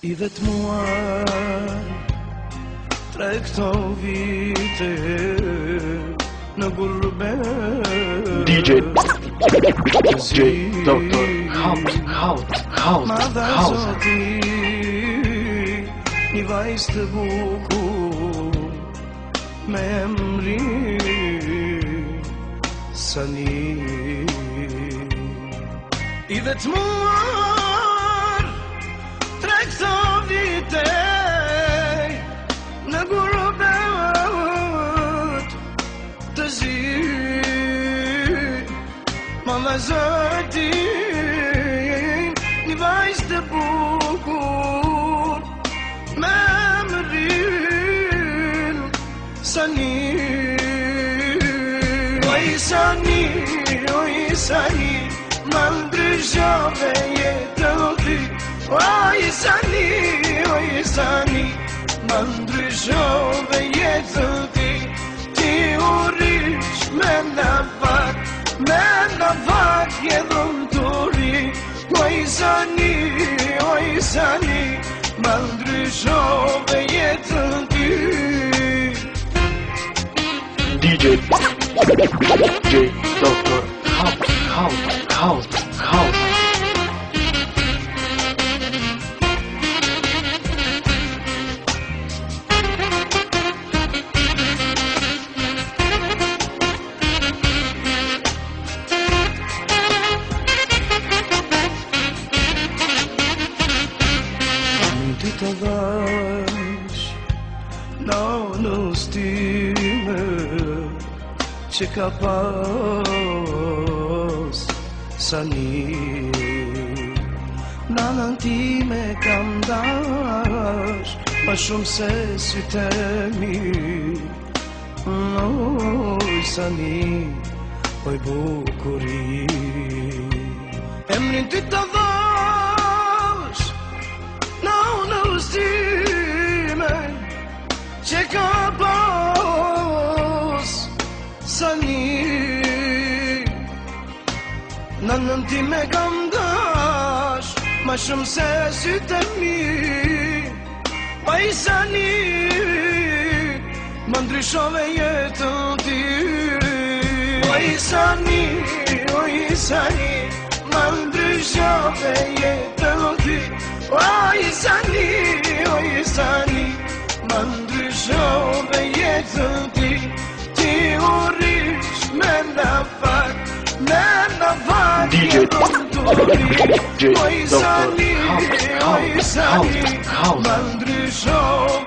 I vetmuar tre këto vite në gurbet. DJ Dr. House. Zoti, një vajzë të bukur me emri Sani. I vetmuar tre këto vite në gurbet të zi. Mama Zoti, një vajzë të bukur me emrin Sani. Oj Sani, ma ndryshove jetën ti. Oj Sani, ma ndryshove jetën ti. Ti u rish me në vak jedhëm të ri. Oj Sani, ma ndryshove jetën ti. DJ Dr. House. Ti të dhash nanës time që ka pas Sani. Nanën time kam dash ma shumë se sytë e mi. Oj Sani, oj bukuri, emrin ti të dhash nanës time që ka pas Sani. Nanën time kam dash ma shumë se sytë e mi. Oj Sani, ma ndryshove jetën ti. Oj Sani, ma ndryshove jetën ti. Oj Sani, ma ndryshove jetën ti. Ti u rish me në vak DJ Oj Sani, ma ndryshove